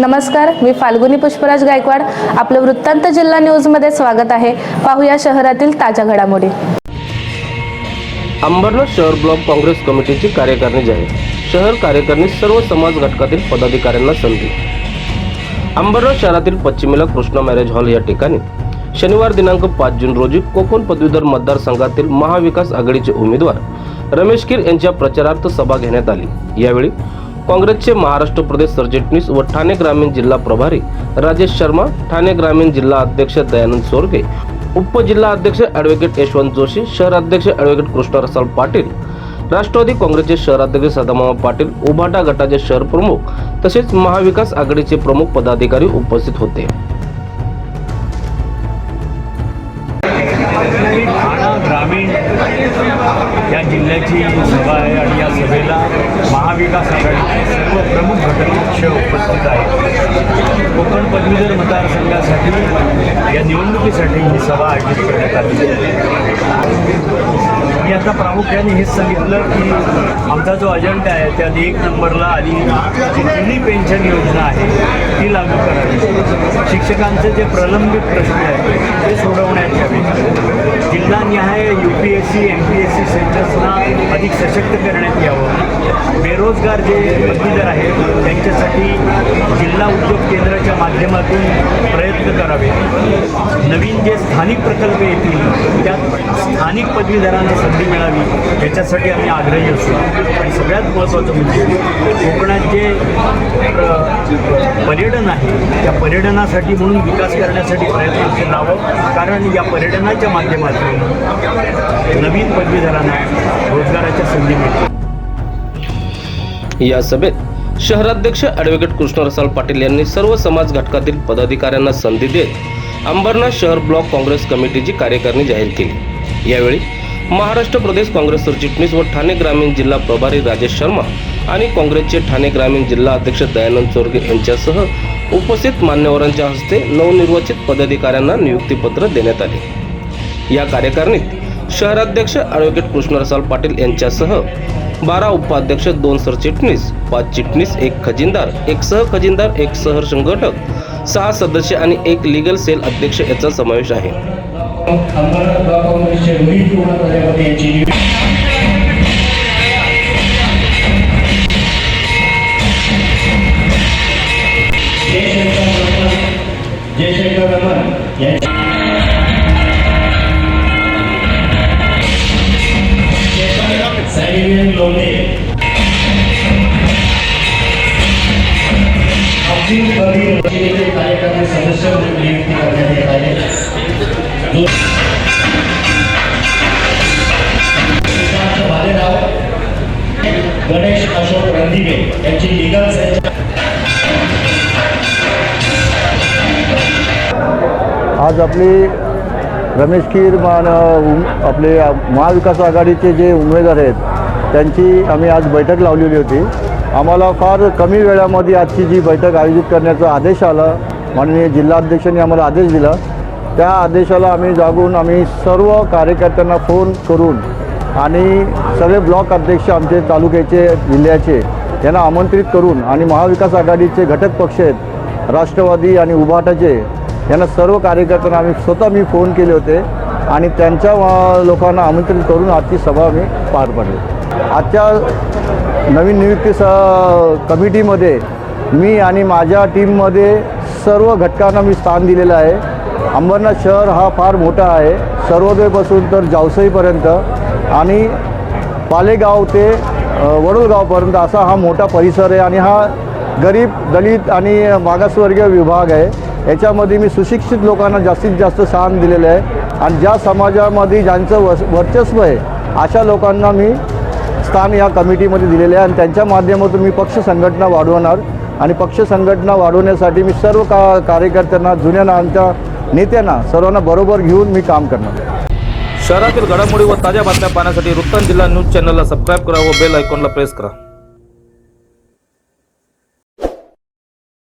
नमस्कार, मी फाल्गुनी पुष्पराज गायकवाड. आपलं वृत्तांत जिल्हा न्यूजमध्ये स्वागत आहे. पाहूया शहरातील ताज्या घडामोडी. अंबरनाथ शहर ब्लॉक काँग्रेस कमिटीची कार्यकारिणी जाहीर. शहर कार्यकारिणी सर्व समाज घटकातील पदाधिकाऱ्यांना संधी. अंबरनाथ शहरातील पश्चिमेला कृष्णा मॅरेज हॉल या ठिकाणी शनिवार दिनांक 5 जून रोजी कोकण पदवीधर मतदारसंघातील महाविकास आघाडीचे उमेदवार रमेश कीर यांच्या प्रचारार्थ सभा घेण्यात आली. यावेळी काँग्रेसचे महाराष्ट्र प्रदेश सरचिटणीस व ठाणे ग्रामीण जिल्हा प्रभारी राजेश शर्मा, ठाणे ग्रामीण जिल्हा अध्यक्ष दयानंद सोरगे, उपजिल्हा अध्यक्ष ॲडव्होकेट यशवंत जोशी, शहराध्यक्ष ॲडव्होकेट कृष्णा रसाळ पाटील, राष्ट्रवादी काँग्रेसचे शहराध्यक्ष सदामामा पाटील, उभाटा गटाचे शहर प्रमुख तसेच महाविकास आघाडीचे प्रमुख पदाधिकारी उपस्थित होते. ठाणा ग्रामीण या जिल्ह्याची सभा आहे आणि या सभेला महाविकास आघाडीचे सर्व प्रमुख घटक पक्ष उपस्थित आहेत. कोकण पदवीधर मतदारसंघासाठी या निवडणुकीसाठी ही सभा आयोजित करण्यात आली. मी आता प्रामुख्याने हेच सांगितलं की आमचा जो अजेंडा आहे त्यात 1 नंबरला आली जी जुनी पेन्शन योजना आहे ती लागू करावी. शिक्षकांचे जे प्रलंबित प्रश्न आहेत ते सोडवण्यात यावे. जिल्हानिहाय UPSC MPSC सेंटर्सना अधिक सशक्त करण्यात यावं. बेरोजगार जे पदवीधर आहेत त्यांच्यासाठी जिल्हा उद्योग केंद्राच्या माध्यमातून प्रयत्न करावे. नवीन जे स्थानिक प्रकल्प येतील त्यात स्थानिक पदवीधरांना संधी मिळावी याच्यासाठी आम्ही आग्रही असू. आणि सगळ्यात महत्त्वाचं म्हणजे कोकणात जे पर्यटन आहे त्या पर्यटनासाठी म्हणून विकास करण्यासाठी प्रयत्नशील राहावं. कारण या पर्यटनाच्या माध्यमातून नवीन पदवीधरांना रोजगाराच्या संधी मिळतील. या सभेत शहराध्यक्ष ॲडव्होकेट कृष्णा रसाळ पाटील यांनी सर्व समाज घटकातील पदाधिकाऱ्यांना संधी देत अंबरनाथ शहर ब्लॉक काँग्रेस कमिटीची कार्यकारिणी जाहीर केली. यावेळी महाराष्ट्र प्रदेश काँग्रेस सरचिटणीस व ठाणे ग्रामीण जिल्हा प्रभारी राजेश शर्मा आणि काँग्रेसचे ठाणे ग्रामीण जिल्हा अध्यक्ष दयानंद सोरगे यांच्यासह उपस्थित मान्यवरांच्या हस्ते नवनिर्वाचित पदाधिकाऱ्यांना नियुक्तीपत्र देण्यात आले. या कार्यकारिणीत शहराध्यक्ष ॲडव्होकेट कृष्णा रसाळ पाटील यांच्यासह 12 उपाध्यक्ष, 2 सरचिटणीस, 5 चिटणीस, 1 खजिनदार, 1 सहखजिनदार, 1 शहर संघटक, 6 सदस्य आणि 1 लीगल सेल अध्यक्ष याचा समावेश आहे. कार्यक्रम सदस्य नियुक्ती करण्यात येत आहे. गणेश अशोक रणदिवे यांची लीगल सेल. आज आपली रमेश कीर आपले महाविकास आघाडीचे जे उमेदवार आहेत त्यांची आम्ही आज बैठक लावलेली होती. आम्हाला फार कमी वेळामध्ये आजची जी बैठक आयोजित करण्याचा आदेश आला, माननीय जिल्हाध्यक्षांनी आम्हाला आदेश दिला. त्या आदेशाला आम्ही जागून आम्ही सर्व कार्यकर्त्यांना फोन करून आणि सगळे ब्लॉक अध्यक्ष आमचे तालुक्याचे जिल्ह्याचे यांना आमंत्रित करून आणि महाविकास आघाडीचे घटक पक्ष आहेत राष्ट्रवादी आणि उभाटाचे यांना सर्व कार्यकर्त्यांना आम्ही स्वतः फोन केले होते आणि त्यांच्या लोकांना आमंत्रित करून आजची सभा आम्ही पार पाडली. आजच्या नवीन नियुक्ती कमिटीमध्ये मी आणि माझ्या टीममध्ये सर्व घटकांना मी स्थान दिलेलं आहे. अंबरनाथ शहर हा फार मोठा आहे, सर्वोदयपासून तर जावसईपर्यंत आणि पालेगाव ते वडोलगावपर्यंत असा हा मोठा परिसर आहे आणि हा गरीब, दलित आणि मागासवर्गीय विभाग आहे. याच्यामध्ये मी सुशिक्षित लोकांना जास्तीत जास्त स्थान दिलेलं आहे आणि ज्या समाजामध्ये ज्यांचं वर्चस्व आहे अशा लोकांना मी स्थान या कमिटीमध्ये दिलेले आहे आणि त्यांच्या माध्यमातून मी पक्ष संघटना वाढवणार आणि पक्ष संघटना वाढवण्यासाठी मी सर्व कार्यकर्त्यांना, जुन्या आमच्या नेत्यांना सर्वांना बरोबर घेऊन मी काम करणार. शहरातील घडामोडी व ताज्या बातम्या पाहण्यासाठी वृत्तांत जिल्हा न्यूज चॅनलला सबस्क्राईब करा व बेल आयकॉनला प्रेस करा.